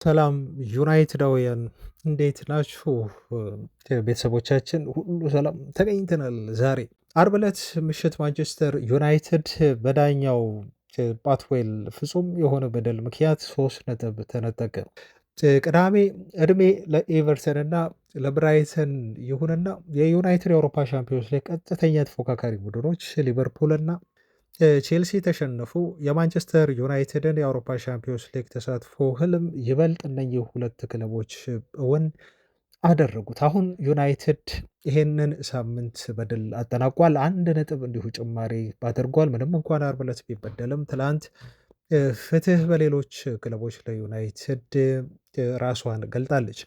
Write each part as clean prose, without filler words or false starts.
ሰላም ዩናይትዳውያን እንዴት ናችሁ? ቤተሰቦቻችን ሁሉ ሰላም ተገኝተናል። ዛሬ አርብ ዕለት ምሽት ማንቸስተር ዩናይትድ በዳኛው ባትዌል ፍጹም የሆነ በደል ምክንያት 3 ነጥብ ተነጠቀ። ቅዳሜ ዕድሜ ለኤቨርተን እና ለብራይተን ይሁንና የዩናይትድ የአውሮፓ ሻምፒዮንስ ሊግ ቀጥተኛ ተፎካካሪ ቡድኖች ሊቨርፑል እና ቼልሲ ተሸነፉ። የማንቸስተር ዩናይትድን የአውሮፓ ሻምፒዮንስ ሊግ ተሳትፎ ህልም ይበልጥ እነኚህ ሁለት ክለቦች እውን አደረጉት። አሁን ዩናይትድ ይሄንን ሳምንት በድል አጠናቋል። 1 ነጥብ እንዲሁ ጭማሪ አድርጓል። ምንም እንኳን አርብ ዕለት ቢበደልም ትላንት ፍትህ በሌሎች ክለቦች ለዩናይትድ ራሷን ገልጣለች።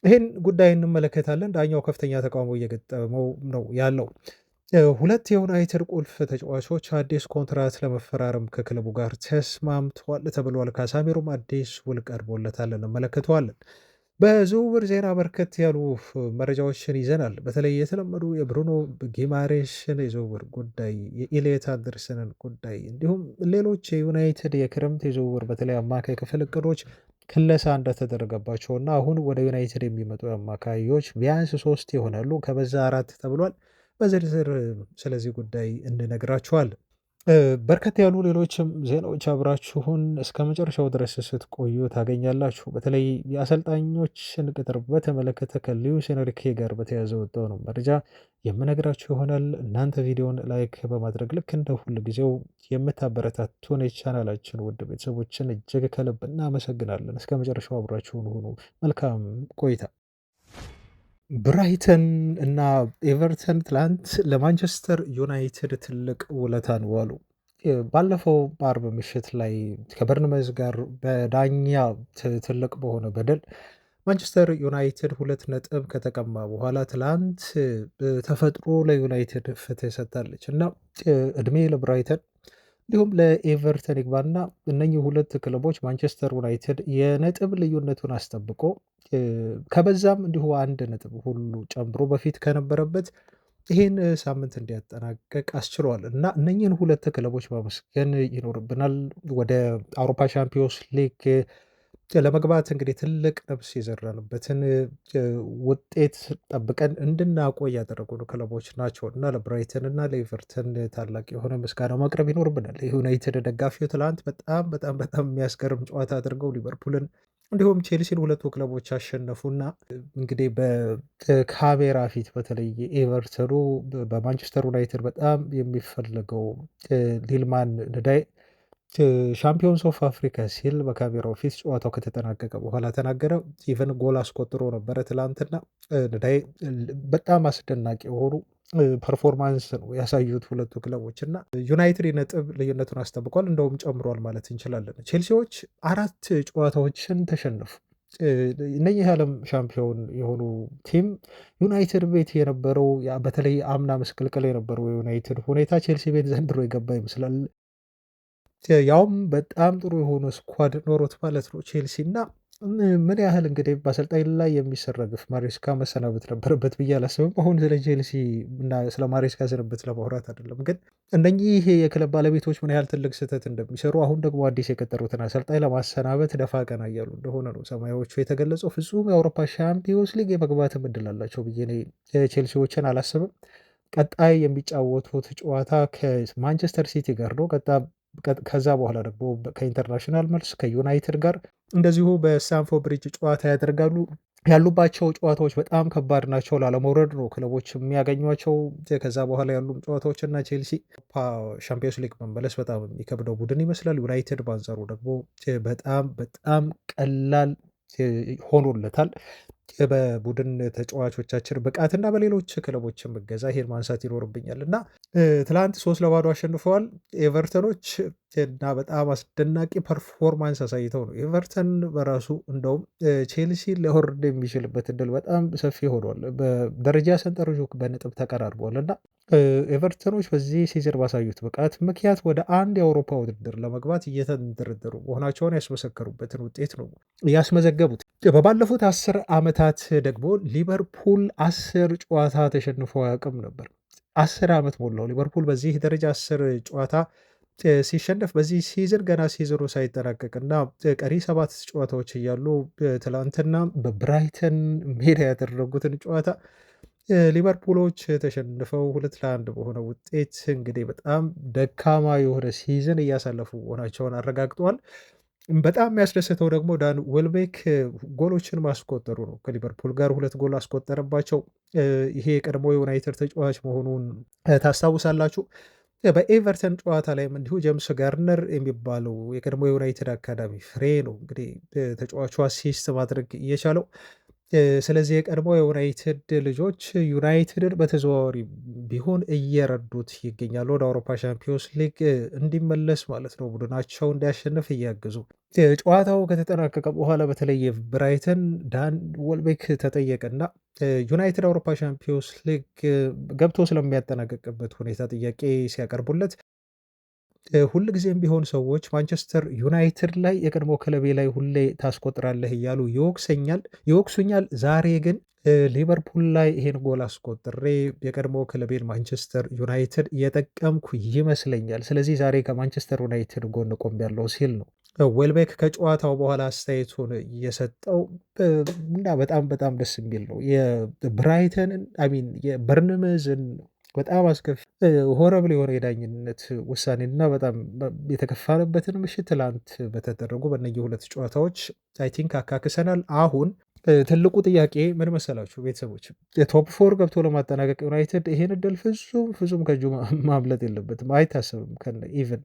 ይህን ጉዳይ እንመለከታለን። ዳኛው ከፍተኛ ተቃውሞ እየገጠመው ነው ያለው። ሁለት የዩናይትድ ቁልፍ ተጫዋቾች አዲስ ኮንትራት ለመፈራረም ከክለቡ ጋር ተስማምተዋል ተብሏል። ካሳሜሮም አዲስ ውል ቀርቦለታል፣ እንመለከተዋለን። በዝውውር ዜና በርከት ያሉ መረጃዎችን ይዘናል። በተለይ የተለመዱ የብሩኖ ጊማሬሽን የዝውውር ጉዳይ፣ የኢሌት አንደርሰንን ጉዳይ እንዲሁም ሌሎች የዩናይትድ የክረምት የዝውውር በተለይ አማካይ ክፍል እቅዶች ክለሳ እንደተደረገባቸውና አሁን ወደ ዩናይትድ የሚመጡ አማካዮች ቢያንስ 3 ይሆናሉ፣ ከበዛ 4 ተብሏል። በዝርዝር ስለዚህ ጉዳይ እንነግራችኋል። በርከት ያሉ ሌሎችም ዜናዎች አብራችሁን እስከ መጨረሻው ድረስ ስትቆዩ ታገኛላችሁ። በተለይ የአሰልጣኞችን ቅጥር በተመለከተ ከሉዊስ ኤንሪኬ ጋር በተያያዘ ወጣው ነው መረጃ የምነግራችሁ ይሆናል። እናንተ ቪዲዮን ላይክ በማድረግ ልክ እንደ ሁል ጊዜው የምታበረታቱን የቻናላችን ውድ ቤተሰቦችን እጅግ ከልብ እናመሰግናለን። እስከ መጨረሻው አብራችሁን ሁኑ። መልካም ቆይታ። ብራይተን እና ኤቨርተን ትላንት ለማንቸስተር ዩናይትድ ትልቅ ውለታን ዋሉ። ባለፈው አርብ ምሽት ላይ ከበርንመዝ ጋር በዳኛ ትልቅ በሆነ በደል ማንቸስተር ዩናይትድ 2 ነጥብ ከተቀማ በኋላ ትላንት ተፈጥሮ ለዩናይትድ ፍትህ ሰጥታለች እና እድሜ ለብራይተን እንዲሁም ለኤቨርተን ይግባና እነኚህ ሁለት ክለቦች ማንቸስተር ዩናይትድ የነጥብ ልዩነቱን አስጠብቆ ከበዛም እንዲሁ 1 ነጥብ ሁሉ ጨምሮ በፊት ከነበረበት ይህን ሳምንት እንዲያጠናቀቅ አስችሏል እና እነኚህን ሁለት ክለቦች ማመስገን ይኖርብናል። ወደ አውሮፓ ሻምፒዮንስ ሊግ ለመግባት እንግዲህ ትልቅ ነፍስ የዘራንበትን ውጤት ጠብቀን እንድናቆይ ያደረጉ ክለቦች ናቸው እና ለብራይተን እና ለኤቨርተን ታላቅ የሆነ ምስጋና ማቅረብ ይኖርብናል። የዩናይትድ ደጋፊው ትላንት በጣም በጣም በጣም የሚያስገርም ጨዋታ አድርገው ሊቨርፑልን እንዲሁም ቼልሲን ሁለቱ ክለቦች አሸነፉና እንግዲህ በካሜራ ፊት በተለይ ኤቨርተኑ በማንቸስተር ዩናይትድ በጣም የሚፈለገው ሊልማን ንዳይ ሻምፒዮንስ ኦፍ አፍሪካ ሲል በካሜራው ፊት ጨዋታው ከተጠናቀቀ በኋላ ተናገረ። ኢቨን ጎል አስቆጥሮ ነበረ ትላንትና። ንዳይ በጣም አስደናቂ የሆኑ ፐርፎርማንስ ነው ያሳዩት ሁለቱ ክለቦች እና ዩናይትድ ነጥብ ልዩነቱን አስጠብቋል፣ እንደውም ጨምሯል ማለት እንችላለን። ቼልሲዎች 4 ጨዋታዎችን ተሸነፉ። እነዚህ የዓለም ሻምፒዮን የሆኑ ቲም ዩናይትድ ቤት የነበረው በተለይ አምና መስቀልቅል የነበረው የዩናይትድ ሁኔታ ቼልሲ ቤት ዘንድሮ የገባ ይመስላል። ያውም በጣም ጥሩ የሆነ ስኳድ ኖሮት ማለት ነው ቼልሲ እና ምን ያህል እንግዲህ በአሰልጣኝ ላይ የሚሰራ ግፍ ማሬስካ መሰናበት ነበረበት ብዬ አላስብም። አሁን ስለ ቼልሲ እና ስለ ማሬስካ ስንብት ለማውራት አይደለም፣ ግን እነኚህ የክለብ ባለቤቶች ምን ያህል ትልቅ ስህተት እንደሚሰሩ አሁን ደግሞ አዲስ የቀጠሩትን አሰልጣኝ ለማሰናበት ደፋ ቀና እያሉ እንደሆነ ነው ሰማያዎቹ የተገለጸው። ፍጹም የአውሮፓ ሻምፒዮንስ ሊግ የመግባት እድል አላቸው ብዬ ቼልሲዎችን አላስብም። ቀጣይ የሚጫወቱት ጨዋታ ከማንቸስተር ሲቲ ጋር ነው። ከዛ በኋላ ደግሞ ከኢንተርናሽናል መልስ ከዩናይትድ ጋር እንደዚሁ በስታንፎርድ ብሪጅ ጨዋታ ያደርጋሉ። ያሉባቸው ጨዋታዎች በጣም ከባድ ናቸው። ላለመውረድ ነው ክለቦች የሚያገኟቸው። ከዛ በኋላ ያሉም ጨዋታዎች እና ቼልሲ ሻምፒዮንስ ሊግ መመለስ በጣም የሚከብደው ቡድን ይመስላል። ዩናይትድ በአንጻሩ ደግሞ በጣም በጣም ቀላል ሆኖለታል። በቡድን ተጫዋቾቻችን ብቃትና በሌሎች ክለቦችን እገዛ ይሄን ማንሳት ይኖርብኛል እና ትላንት 3-0 አሸንፈዋል ኤቨርተኖች እና በጣም አስደናቂ ፐርፎርማንስ አሳይተው ነው። ኤቨርተን በራሱ እንደውም ቼልሲ ሊወርድ የሚችልበት እድል በጣም ሰፊ ሆኗል። በደረጃ ሰንጠረዡ በነጥብ ተቀራርቧል እና ኤቨርተኖች በዚህ ሲዝን ባሳዩት ብቃት ምክንያት ወደ አንድ የአውሮፓ ውድድር ለመግባት እየተንደረደሩ መሆናቸውን ያስመሰከሩበትን ውጤት ነው ያስመዘገቡት። በባለፉት 10 ዓመታት ደግሞ ሊቨርፑል 10 ጨዋታ ተሸንፎ አያውቅም ነበር። 10 ዓመት ሞላው ሊቨርፑል በዚህ ደረጃ 10 ጨዋታ ሲሸነፍ በዚህ ሲዝን ገና ሲዝኑ ሳይጠናቀቅና ቀሪ 7 ጨዋታዎች እያሉ ትላንትና በብራይተን ሜዳ ያደረጉትን ጨዋታ ሊቨርፑሎች ተሸንፈው 2-1 በሆነ ውጤት እንግዲህ በጣም ደካማ የሆነ ሲዝን እያሳለፉ መሆናቸውን አረጋግጠዋል። በጣም የሚያስደስተው ደግሞ ዳን ዌልቤክ ጎሎችን ማስቆጠሩ ነው። ከሊቨርፑል ጋር 2 ጎል አስቆጠረባቸው። ይሄ የቀድሞ የዩናይትድ ተጫዋች መሆኑን ታስታውሳላችሁ። በኤቨርተን ጨዋታ ላይም እንዲሁ ጄምስ ጋርነር የሚባለው የቀድሞ የዩናይትድ አካዳሚ ፍሬ ነው እንግዲህ ተጫዋቹ አሲስት ማድረግ እየቻለው። ስለዚህ የቀድሞ የዩናይትድ ልጆች ዩናይትድን በተዘዋዋሪ ቢሆን እየረዱት ይገኛሉ። ወደ አውሮፓ ሻምፒዮንስ ሊግ እንዲመለስ ማለት ነው። ቡድናቸው እንዲያሸንፍ እያገዙ ጨዋታው ከተጠናቀቀ በኋላ በተለይ ብራይተን ዳን ወልቤክ ተጠየቀና ዩናይትድ አውሮፓ ሻምፒዮንስ ሊግ ገብቶ ስለሚያጠናቀቅበት ሁኔታ ጥያቄ ሲያቀርቡለት ሁልጊዜም ቢሆን ሰዎች ማንቸስተር ዩናይትድ ላይ የቀድሞ ክለቤ ላይ ሁሌ ታስቆጥራለህ እያሉ ይወቅሱኛል። ዛሬ ግን ሊቨርፑል ላይ ይሄን ጎል አስቆጥሬ የቀድሞ ክለቤን ማንቸስተር ዩናይትድ የጠቀምኩ ይመስለኛል። ስለዚህ ዛሬ ከማንቸስተር ዩናይትድ ጎን ቆሜያለሁ ሲል ነው ዌልቤክ ከጨዋታው በኋላ አስተያየቱን የሰጠው እና በጣም በጣም ደስ የሚል ነው። የብራይተንን አሚን የበርንመዝን በጣም አስከፊ ሆረብል የሆነ የዳኝነት ውሳኔ እና በጣም የተከፋንበትን ምሽት ትላንት በተደረጉ በእነዚህ 2 ጨዋታዎች አይ ቲንክ አካክሰናል። አሁን ትልቁ ጥያቄ ምን መሰላችሁ ቤተሰቦች? የቶፕ 4 ገብቶ ለማጠናቀቅ ዩናይትድ ይሄን እድል ፍጹም ከእጁ ማምለጥ የለበትም። አይታሰብም ከነ ኢቭን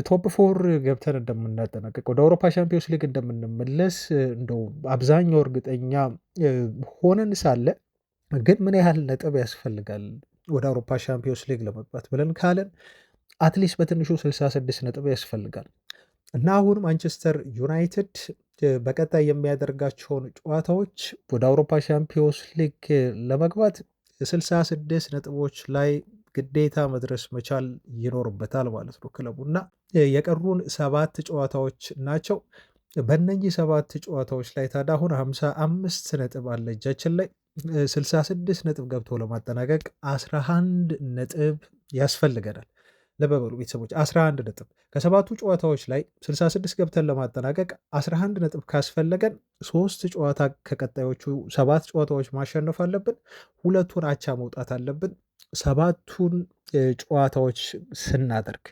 ቶፕ 4 ገብተን እንደምናጠናቀቅ ወደ አውሮፓ ሻምፒዮንስ ሊግ እንደምንመለስ እንደው አብዛኛው እርግጠኛ ሆነን ሳለ ግን ምን ያህል ነጥብ ያስፈልጋል ወደ አውሮፓ ሻምፒዮንስ ሊግ ለመግባት ብለን ካለን አትሊስት በትንሹ 66 ነጥብ ያስፈልጋል እና አሁን ማንቸስተር ዩናይትድ በቀጣይ የሚያደርጋቸውን ጨዋታዎች ወደ አውሮፓ ሻምፒዮንስ ሊግ ለመግባት 66 ነጥቦች ላይ ግዴታ መድረስ መቻል ይኖርበታል ማለት ነው ክለቡ እና የቀሩን 7 ጨዋታዎች ናቸው። በእነኚህ 7 ጨዋታዎች ላይ ታዲያ አሁን 55 ነጥብ አለ እጃችን ላይ 66 ነጥብ ገብቶ ለማጠናቀቅ 11 ነጥብ ያስፈልገናል። ለበበሉ ቤተሰቦች 11 ነጥብ ከሰባቱ ጨዋታዎች ላይ 66 ገብተን ለማጠናቀቅ 11 ነጥብ ካስፈለገን 3 ጨዋታ ከቀጣዮቹ 7 ጨዋታዎች ማሸነፍ አለብን። 2ቱን አቻ መውጣት አለብን። 7ቱን ጨዋታዎች ስናደርግ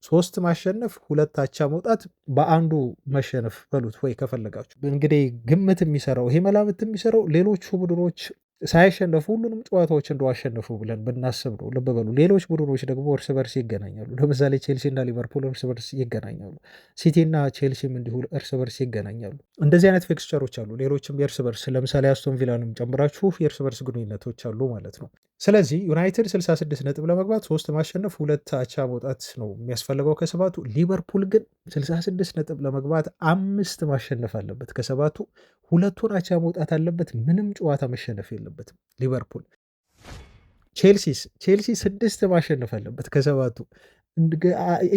3 ማሸነፍ 2 አቻ መውጣት በአንዱ መሸነፍ በሉት ወይ ከፈለጋችሁ እንግዲህ ግምት የሚሰራው ይሄ መላምት የሚሰራው ሌሎቹ ቡድኖች ሳይሸነፉ ሁሉንም ጨዋታዎች እንደው አሸነፉ ብለን ብናስብ ነው። ልብ በሉ ሌሎች ቡድኖች ደግሞ እርስ በርስ ይገናኛሉ። ለምሳሌ ቼልሲ እና ሊቨርፑል እርስ በርስ ይገናኛሉ። ሲቲ እና ቼልሲም እንዲሁ እርስ በርስ ይገናኛሉ። እንደዚህ አይነት ፊክስቸሮች አሉ። ሌሎችም የእርስ በርስ ለምሳሌ አስቶን ቪላንም ጨምራችሁ የእርስ በርስ ግንኙነቶች አሉ ማለት ነው። ስለዚህ ዩናይትድ 66 ነጥብ ለመግባት 3 ማሸነፍ 2 አቻ መውጣት ነው የሚያስፈልገው ከሰባቱ። ሊቨርፑል ግን 66 ነጥብ ለመግባት 5 ማሸነፍ አለበት ከሰባቱ። 2ቱን አቻ መውጣት አለበት። ምንም ጨዋታ መሸነፍ የለበትም ሊቨርፑል። ቼልሲ 6 ማሸነፍ አለበት ከሰባቱ።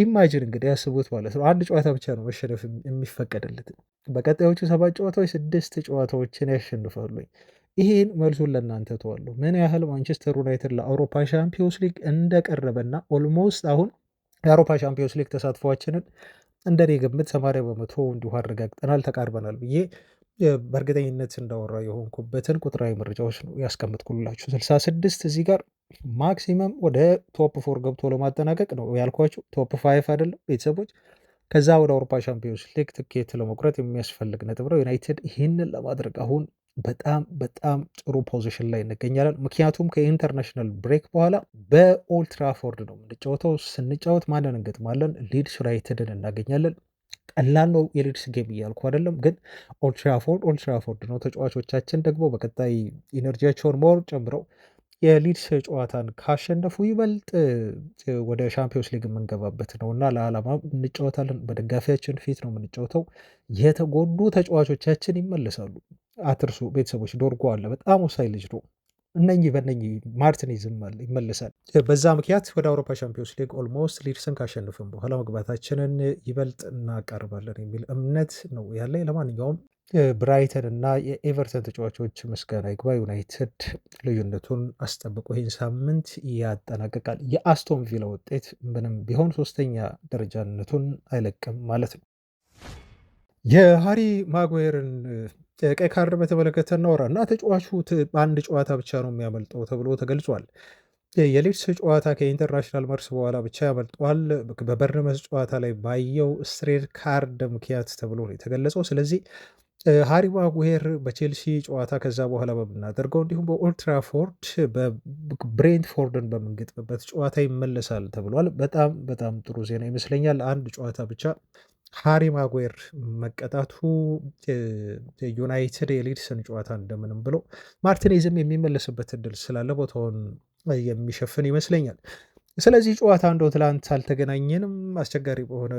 ኢማጂን እንግዲህ ያስቡት ማለት ነው። አንድ ጨዋታ ብቻ ነው መሸነፍ የሚፈቀድለት። በቀጣዮቹ 7 ጨዋታዎች 6 ጨዋታዎችን ያሸንፋሉ። ይሄን መልሱን ለእናንተ ተዋለሁ። ምን ያህል ማንቸስተር ዩናይትድ ለአውሮፓ ሻምፒዮንስ ሊግ እንደቀረበና ኦልሞስት አሁን የአውሮፓ ሻምፒዮንስ ሊግ ተሳትፏችንን እንደኔ ግምት 80 በመቶ እንዲሁ አረጋግጠናል፣ ተቃርበናል ብዬ በእርግጠኝነት እንዳወራ የሆንኩበትን ቁጥራዊ መረጃዎች ነው ያስቀምጥኩላችሁ። 66 እዚህ ጋር ማክሲመም ወደ ቶፕ 4 ገብቶ ለማጠናቀቅ ነው ያልኳችሁ። ቶፕ 5 አይደለም ቤተሰቦች። ከዛ ወደ አውሮፓ ሻምፒዮንስ ሊግ ትኬት ለመቁረጥ የሚያስፈልግ ነጥብ ነው። ዩናይትድ ይህንን ለማድረግ አሁን በጣም በጣም ጥሩ ፖዚሽን ላይ እንገኛለን። ምክንያቱም ከኢንተርናሽናል ብሬክ በኋላ በኦልትራፎርድ ነው የምንጫወተው። ስንጫወት ማንን እንገጥማለን? ሊድስ ዩናይትድን እናገኛለን። ቀላል ነው የሊድስ ጌም እያልኩ አይደለም፣ ግን ኦልትራፎርድ ነው። ተጫዋቾቻችን ደግሞ በቀጣይ ኢነርጂያቸውን ሞር ጨምረው የሊድስ ጨዋታን ካሸነፉ ይበልጥ ወደ ሻምፒዮንስ ሊግ የምንገባበት ነው እና ለዓላማ እንጫወታለን። በደጋፊያችን ፊት ነው የምንጫወተው። የተጎዱ ተጫዋቾቻችን ይመለሳሉ። አትርሱ ቤተሰቦች። ዶርጎ አለ፣ በጣም ወሳኝ ልጅ ነው። በእነኚህ ማርቲኔዝ ይመለሳል። በዛ ምክንያት ወደ አውሮፓ ሻምፒዮንስ ሊግ ኦልሞስት ሊድስን ካሸንፍን በኋላ መግባታችንን ይበልጥ እናቀርባለን የሚል እምነት ነው ያለኝ። ለማንኛውም ብራይተን እና የኤቨርተን ተጫዋቾች ምስጋና ይግባ። ዩናይትድ ልዩነቱን አስጠብቆ ይህን ሳምንት ያጠናቅቃል። የአስቶን ቪላ ውጤት ምንም ቢሆን ሶስተኛ ደረጃነቱን አይለቅም ማለት ነው። የሃሪ ማጓየርን ቀይ ካርድ በተመለከተ እናወራ እና ተጫዋቹ በአንድ ጨዋታ ብቻ ነው የሚያመልጠው ተብሎ ተገልጿል። የሊድስ ጨዋታ ከኢንተርናሽናል መርስ በኋላ ብቻ ያመልጠዋል። በበርንመዝ ጨዋታ ላይ ባየው ስትሬት ካርድ ምክንያት ተብሎ ነው የተገለጸው። ስለዚህ ሃሪ ማጉሄር በቼልሲ ጨዋታ ከዛ በኋላ በምናደርገው እንዲሁም በኦልትራፎርድ በብሬንትፎርድን በምንገጥምበት ጨዋታ ይመለሳል ተብሏል። በጣም በጣም ጥሩ ዜና ይመስለኛል። አንድ ጨዋታ ብቻ ሃሪ ማጉዌር መቀጣቱ ዩናይትድ የሊድስን ጨዋታ እንደምንም ብሎ ማርቲኔዝም የሚመለስበት እድል ስላለ ቦታውን የሚሸፍን ይመስለኛል። ስለዚህ ጨዋታ እንደው ትላንት አልተገናኘንም አስቸጋሪ በሆነ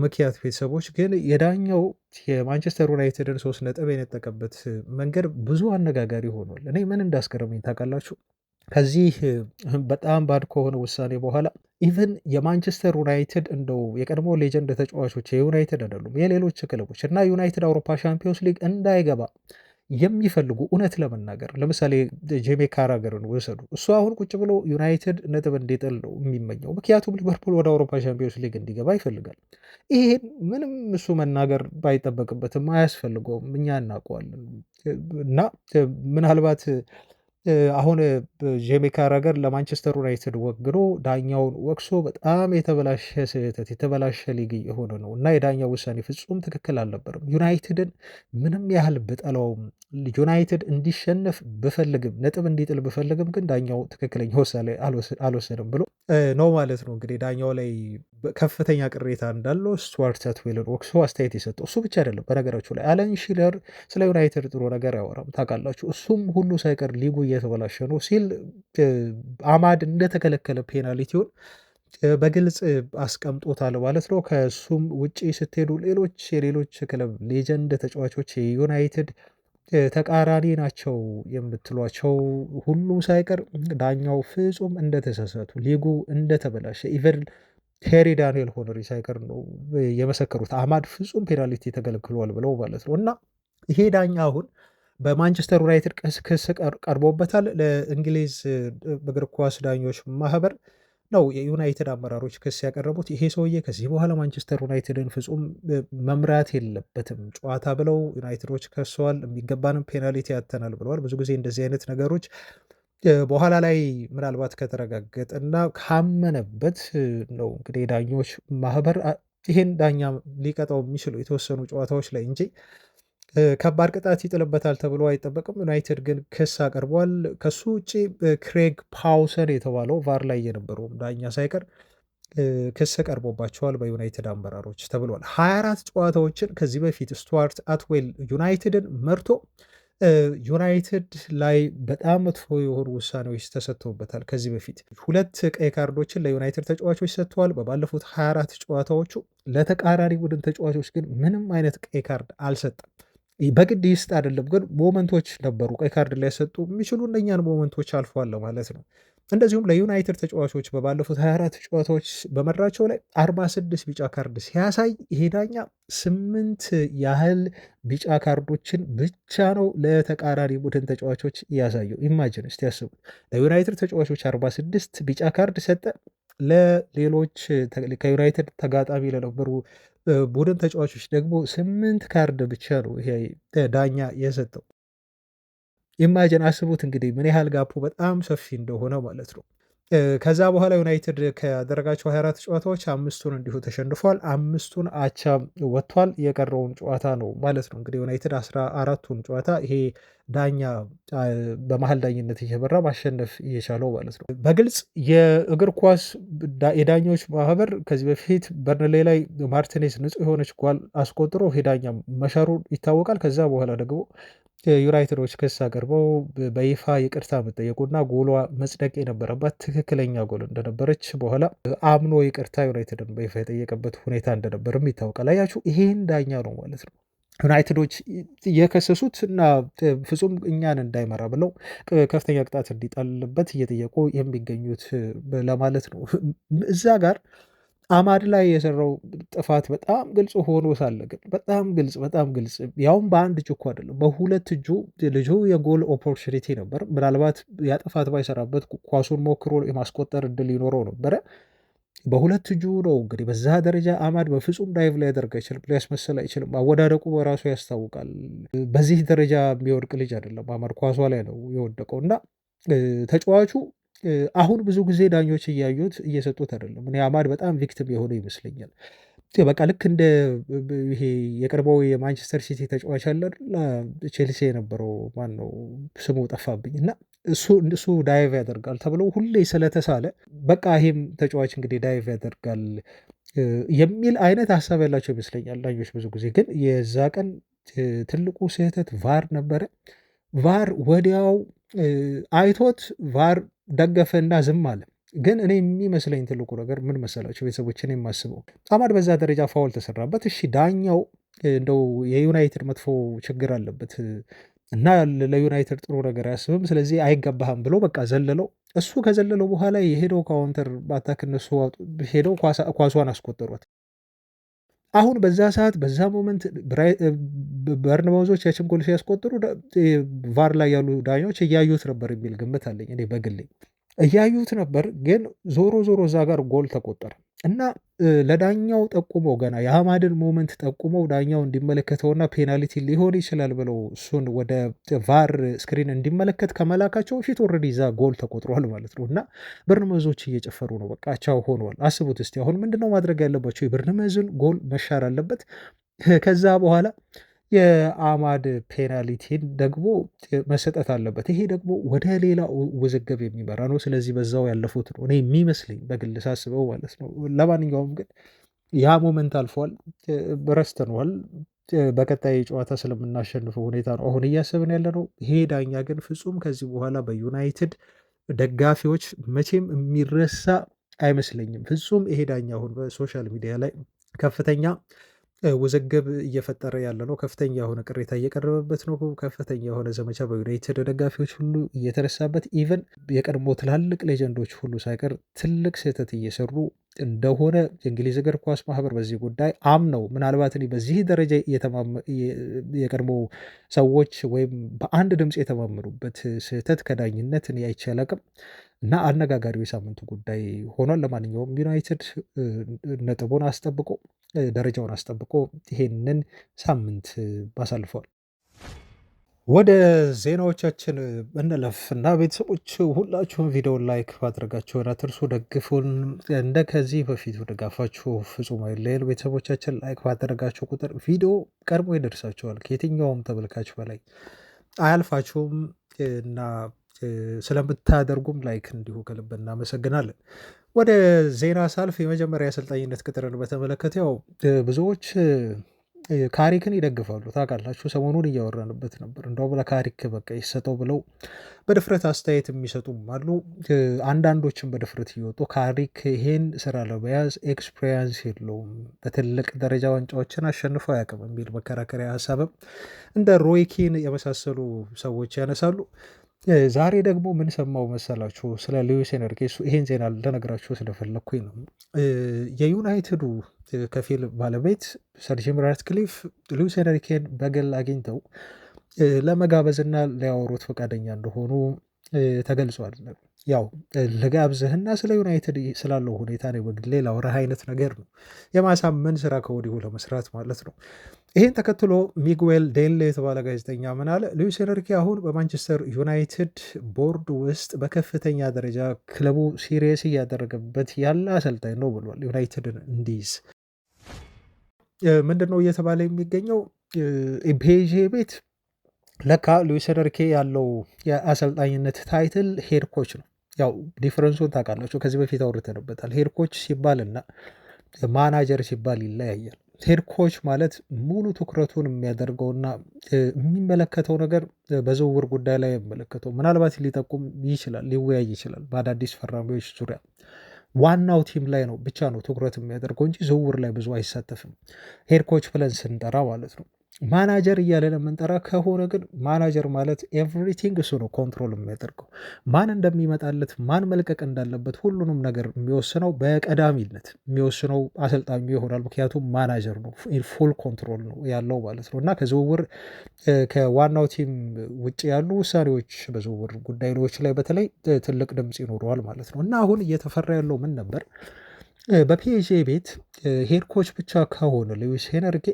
ምክንያት ቤተሰቦች ግን የዳኛው የማንቸስተር ዩናይትድን 3 ነጥብ የነጠቀበት መንገድ ብዙ አነጋጋሪ ሆኗል። እኔ ምን እንዳስገረመኝ ታውቃላችሁ? ከዚህ በጣም ባድ ከሆነ ውሳኔ በኋላ ኢቨን የማንቸስተር ዩናይትድ እንደው የቀድሞ ሌጀንድ ተጫዋቾች የዩናይትድ አይደሉም የሌሎች ክለቦች እና ዩናይትድ አውሮፓ ሻምፒዮንስ ሊግ እንዳይገባ የሚፈልጉ እውነት ለመናገር ለምሳሌ ጄሜ ካራገርን ወሰዱ። እሱ አሁን ቁጭ ብሎ ዩናይትድ ነጥብ እንዲጥል ነው የሚመኘው፣ ምክንያቱም ሊቨርፑል ወደ አውሮፓ ሻምፒዮንስ ሊግ እንዲገባ ይፈልጋል። ይሄን ምንም እሱ መናገር ባይጠበቅበትም አያስፈልገውም፣ እኛ እናውቀዋለን። እና ምናልባት አሁን ጄሚ ካራገር ለማንቸስተር ዩናይትድ ወግኖ ዳኛውን ወቅሶ በጣም የተበላሸ ስህተት የተበላሸ ሊግ የሆነ ነው እና የዳኛው ውሳኔ ፍጹም ትክክል አልነበርም። ዩናይትድን ምንም ያህል ብጠላውም ዩናይትድ እንዲሸነፍ ብፈልግም ነጥብ እንዲጥል ብፈልግም ግን ዳኛው ትክክለኛ ውሳኔ አልወሰንም ብሎ ነው ማለት ነው። እንግዲህ ዳኛው ላይ ከፍተኛ ቅሬታ እንዳለው ስቱዋርት አትዌልን ወቅሶ አስተያየት የሰጠው እሱ ብቻ አይደለም። በነገራችሁ ላይ አለን ሺለር ስለ ዩናይትድ ጥሩ ነገር ያወራም ታውቃላችሁ። እሱም ሁሉ ሳይቀር ሊጉ እየተበላሸ ነው ሲል አማድ እንደተከለከለ ፔናልቲውን በግልጽ አስቀምጦታል ማለት ነው። ከእሱም ውጪ ስትሄዱ የሌሎች ክለብ ሌጀንድ ተጫዋቾች የዩናይትድ ተቃራኒ ናቸው የምትሏቸው ሁሉ ሳይቀር ዳኛው ፍጹም እንደተሳሳቱ ሊጉ እንደተበላሸ ኢቨን ቴሪ ዳንኤል ሆነሪ ሳይቀር ነው የመሰከሩት። አማድ ፍጹም ፔናልቲ ተከልክሏል ብለው ማለት ነው። እና ይሄ ዳኛ አሁን በማንቸስተር ዩናይትድ ክስ ቀርቦበታል። ለእንግሊዝ እግር ኳስ ዳኞች ማህበር ነው የዩናይትድ አመራሮች ክስ ያቀረቡት። ይሄ ሰውዬ ከዚህ በኋላ ማንቸስተር ዩናይትድን ፍጹም መምራት የለበትም ጨዋታ ብለው ዩናይትዶች ከሰዋል። የሚገባንም ፔናልቲ ያተናል ብለዋል። ብዙ ጊዜ እንደዚህ አይነት ነገሮች በኋላ ላይ ምናልባት ከተረጋገጠና ካመነበት ነው እንግዲህ የዳኞች ማህበር ይሄን ዳኛ ሊቀጣው የሚችሉ የተወሰኑ ጨዋታዎች ላይ እንጂ ከባድ ቅጣት ይጥልበታል ተብሎ አይጠበቅም። ዩናይትድ ግን ክስ አቀርቧል። ከሱ ውጭ ክሬግ ፓውሰን የተባለው ቫር ላይ የነበረው ዳኛ ሳይቀር ክስ ቀርቦባቸዋል በዩናይትድ አመራሮች ተብሏል። 24 ጨዋታዎችን ከዚህ በፊት ስቱዋርት አትዌል ዩናይትድን መርቶ ዩናይትድ ላይ በጣም መጥፎ የሆኑ ውሳኔዎች ተሰጥተውበታል። ከዚህ በፊት 2 ቀይ ካርዶችን ለዩናይትድ ተጫዋቾች ሰጥተዋል። በባለፉት 24 ጨዋታዎቹ ለተቃራኒ ቡድን ተጫዋቾች ግን ምንም አይነት ቀይ ካርድ አልሰጠም። በግድ ይስጥ አይደለም ግን ሞመንቶች ነበሩ ቀይ ካርድ ላይ ሰጡ የሚችሉ እነኛን ሞመንቶች አልፈዋል ማለት ነው። እንደዚሁም ለዩናይትድ ተጫዋቾች በባለፉት 24 ጨዋታዎች በመራቸው ላይ 46 ቢጫ ካርድ ሲያሳይ ይሄ ዳኛ 8 ያህል ቢጫ ካርዶችን ብቻ ነው ለተቃራኒ ቡድን ተጫዋቾች እያሳየው። ኢማጂን እስቲ ያስቡት፣ ለዩናይትድ ተጫዋቾች 46 ቢጫ ካርድ ሰጠ፣ ለሌሎች ከዩናይትድ ተጋጣሚ ለነበሩ ቡድን ተጫዋቾች ደግሞ 8 ካርድ ብቻ ነው ይሄ ዳኛ የሰጠው። ኢማጅን አስቡት እንግዲህ ምን ያህል ጋፑ በጣም ሰፊ እንደሆነ ማለት ነው። ከዛ በኋላ ዩናይትድ ካደረጋቸው 24 ጨዋታዎች 5ቱን እንዲሁ ተሸንፏል፣ 5ቱን አቻ ወጥቷል። የቀረውን ጨዋታ ነው ማለት ነው እንግዲህ ዩናይትድ 14ቱን ጨዋታ ይሄ ዳኛ በመሀል ዳኝነት እየበራ ማሸነፍ እየቻለው ማለት ነው። በግልጽ የእግር ኳስ የዳኞች ማህበር ከዚህ በፊት በርንሌ ላይ ማርቲኔዝ ንጹህ የሆነች ጓል አስቆጥሮ ይሄ ዳኛ መሻሩ ይታወቃል። ከዛ በኋላ ደግሞ ዩናይትዶች ክስ አቅርበው በይፋ ይቅርታ መጠየቁና ጎሏ መጽደቅ የነበረባት ትክክለኛ ጎል እንደነበረች በኋላ አምኖ ይቅርታ ዩናይትድን በይፋ የጠየቀበት ሁኔታ እንደነበርም ይታወቃል። አያችሁ ይሄን ዳኛ ነው ማለት ነው ዩናይትዶች የከሰሱት እና ፍጹም እኛን እንዳይመራ ብለው ከፍተኛ ቅጣት እንዲጣልበት እየጠየቁ የሚገኙት ለማለት ነው። እዛ ጋር አማድ ላይ የሰራው ጥፋት በጣም ግልጽ ሆኖ ሳለ ግን በጣም ግልጽ ያውም በአንድ እጁ እኮ አይደለም በሁለት እጁ ልጁ የጎል ኦፖርቹኒቲ ነበር። ምናልባት ያ ጥፋት ባይሰራበት ኳሱን ሞክሮ የማስቆጠር እድል ይኖረው ነበረ። በሁለት እጁ ነው እንግዲህ በዛ ደረጃ አማድ በፍጹም ዳይቭ ሊያደርግ አይችልም፣ ሊያስመስል አይችልም። አወዳደቁ በራሱ ያስታውቃል። በዚህ ደረጃ የሚወድቅ ልጅ አይደለም። አማድ ኳሷ ላይ ነው የወደቀው እና ተጫዋቹ አሁን ብዙ ጊዜ ዳኞች እያዩት እየሰጡት አይደለም። እኔ አማድ በጣም ቪክቲም የሆነ ይመስለኛል። በቃ ልክ እንደ ይሄ የቀድሞው የማንቸስተር ሲቲ ተጫዋች አለ አይደል? ቼልሲ የነበረው ማን ነው ስሙ ጠፋብኝ። እና እሱ ዳይቭ ያደርጋል ተብሎ ሁሌ ስለተሳለ በቃ ይሄም ተጫዋች እንግዲህ ዳይቭ ያደርጋል የሚል አይነት ሀሳብ ያላቸው ይመስለኛል ዳኞች ብዙ ጊዜ። ግን የዛ ቀን ትልቁ ስህተት ቫር ነበረ። ቫር ወዲያው አይቶት ቫር ደገፈና ዝም አለ። ግን እኔ የሚመስለኝ ትልቁ ነገር ምን መሰላቸው ቤተሰቦችን የማስበው አማድ በዛ ደረጃ ፋውል ተሰራበት። እሺ ዳኛው እንደው የዩናይትድ መጥፎ ችግር አለበት እና ለዩናይትድ ጥሩ ነገር አያስብም፣ ስለዚህ አይገባህም ብሎ በቃ ዘለለው። እሱ ከዘለለው በኋላ የሄደው ካውንተር በአታክ እነሱ ሄደው ኳሷን አስቆጠሯት። አሁን በዛ ሰዓት በዛ ሞመንት በርንማውዞች ያችን ጎል ሲያስቆጥሩ ቫር ላይ ያሉ ዳኞች እያዩት ነበር የሚል ግምት አለኝ እኔ በግሌ። እያዩት ነበር። ግን ዞሮ ዞሮ እዛ ጋር ጎል ተቆጠረ እና ለዳኛው ጠቁመው ገና የአማድን ሞመንት ጠቁመው ዳኛው እንዲመለከተውና ፔናልቲ ሊሆን ይችላል ብለው እሱን ወደ ቫር ስክሪን እንዲመለከት ከመላካቸው ፊት ኦልሬዲ እዛ ጎል ተቆጥሯል ማለት ነው። እና በርንመዞች እየጨፈሩ ነው። በቃ ቻው ሆነዋል። አስቡት እስቲ አሁን ምንድነው ማድረግ ያለባቸው? የበርንመዝን ጎል መሻር አለበት። ከዛ በኋላ የአማድ ፔናልቲን ደግሞ መሰጠት አለበት። ይሄ ደግሞ ወደ ሌላ ውዝግብ የሚመራ ነው። ስለዚህ በዛው ያለፉት ነው እኔ የሚመስለኝ በግል ሳስበው ማለት ነው። ለማንኛውም ግን ያ ሞመንት አልፏል፣ ረስተነዋል። በቀጣይ ጨዋታ ስለምናሸንፈው ሁኔታ ነው አሁን እያሰብን ያለ ነው። ይሄ ዳኛ ግን ፍጹም ከዚህ በኋላ በዩናይትድ ደጋፊዎች መቼም የሚረሳ አይመስለኝም። ፍጹም ይሄ ዳኛ አሁን በሶሻል ሚዲያ ላይ ከፍተኛ ውዝግብ እየፈጠረ ያለ ነው። ከፍተኛ የሆነ ቅሬታ እየቀረበበት ነው። ከፍተኛ የሆነ ዘመቻ በዩናይትድ ደጋፊዎች ሁሉ እየተነሳበት፣ ኢቨን የቀድሞ ትላልቅ ሌጀንዶች ሁሉ ሳይቀር ትልቅ ስህተት እየሰሩ እንደሆነ የእንግሊዝ እግር ኳስ ማህበር በዚህ ጉዳይ አምነው ምናልባት እኔ በዚህ ደረጃ የቀድሞ ሰዎች ወይም በአንድ ድምፅ የተማመኑበት ስህተት ከዳኝነት እኔ አይቼ አላቅም እና አነጋጋሪው የሳምንቱ ጉዳይ ሆኗል። ለማንኛውም ዩናይትድ ነጥቡን አስጠብቆ ደረጃውን አስጠብቆ ይሄንን ሳምንት አሳልፈዋል። ወደ ዜናዎቻችን እንለፍ እና ቤተሰቦች ሁላችሁም ቪዲዮን ላይክ ማድረጋችሁን አትርሱ። ደግፉን። እንደ ከዚህ በፊቱ ድጋፋችሁ ፍጹም አይለየን። ቤተሰቦቻችን ላይክ ባደረጋችሁ ቁጥር ቪዲዮ ቀድሞ ይደርሳችኋል። ከየትኛውም ተመልካች በላይ አያልፋችሁም እና ስለምታደርጉም ላይክ እንዲሁ ከልብ እናመሰግናለን። ወደ ዜና ሳልፍ የመጀመሪያ አሰልጣኝነት ቅጥርን በተመለከተ ያው ብዙዎች ካሪክን ይደግፋሉ። ታውቃላችሁ ሰሞኑን እያወራንበት ነበር። እንደውም ለካሪክ በቃ ይሰጠው ብለው በድፍረት አስተያየት የሚሰጡም አሉ። አንዳንዶችም በድፍረት እየወጡ ካሪክ ይሄን ስራ ለመያዝ ኤክስፔሪንስ የለውም፣ በትልቅ ደረጃ ዋንጫዎችን አሸንፎ አያውቅም የሚል መከራከሪያ ሀሳብም እንደ ሮይኪን የመሳሰሉ ሰዎች ያነሳሉ። ዛሬ ደግሞ ምን ሰማው መሰላችሁ? ስለ ሉዊስ ኤንሪኬ። ይሄን ዜና ልነግራችሁ ስለፈለግኩኝ ነው። የዩናይትዱ ከፊል ባለቤት ሰር ጂም ራትክሊፍ ሉዊስ ኤንሪኬን በግል አግኝተው ለመጋበዝና ሊያወሩት ፈቃደኛ እንደሆኑ ተገልጿል። ያው ልጋብዝህና ስለ ዩናይትድ ስላለው ሁኔታ ነው በግሌ ላውራህ አይነት ነገር ነው። የማሳመን ስራ ከወዲሁ ለመስራት ማለት ነው። ይህን ተከትሎ ሚጉዌል ዴሌ የተባለ ጋዜጠኛ ምን አለ? ሉዊስ ኤንሪኬ አሁን በማንቸስተር ዩናይትድ ቦርድ ውስጥ በከፍተኛ ደረጃ ክለቡ ሲሪየስ እያደረገበት ያለ አሰልጣኝ ነው ብሏል። ዩናይትድን እንዲይዝ ምንድን ነው እየተባለ የሚገኘው? ቤዤ ቤት ለካ ሉዊስ ኤንሪኬ ያለው የአሰልጣኝነት ታይትል ሄድ ኮች ነው። ያው ዲፍረንሱን ታውቃላችሁ፣ ከዚህ በፊት አውርተንበታል። ሄድ ኮች ሲባል እና ማናጀር ሲባል ይለያያል። ሄድ ኮች ማለት ሙሉ ትኩረቱን የሚያደርገውና የሚመለከተው ነገር በዝውውር ጉዳይ ላይ የሚመለከተው ምናልባት ሊጠቁም ይችላል፣ ሊወያይ ይችላል በአዳዲስ ፈራሚዎች ዙሪያ ዋናው ቲም ላይ ነው ብቻ ነው ትኩረት የሚያደርገው እንጂ ዝውውር ላይ ብዙ አይሳተፍም። ሄድ ኮች ብለን ስንጠራ ማለት ነው። ማናጀር እያለን የምንጠራ ከሆነ ግን ማናጀር ማለት ኤቭሪቲንግ እሱ ነው ኮንትሮል የሚያደርገው። ማን እንደሚመጣለት ማን መልቀቅ እንዳለበት ሁሉንም ነገር የሚወስነው በቀዳሚነት የሚወስነው አሰልጣኙ ይሆናል። ምክንያቱም ማናጀር ነው፣ ፉል ኮንትሮል ነው ያለው ማለት ነው። እና ከዝውውር ከዋናው ቲም ውጭ ያሉ ውሳኔዎች በዝውውር ጉዳዮች ላይ በተለይ ትልቅ ድምፅ ይኖረዋል ማለት ነው። እና አሁን እየተፈራ ያለው ምን ነበር? በፒኤስዤ ቤት ሄድ ኮች ብቻ ከሆነ ሉዊስ ሄንሪኬ፣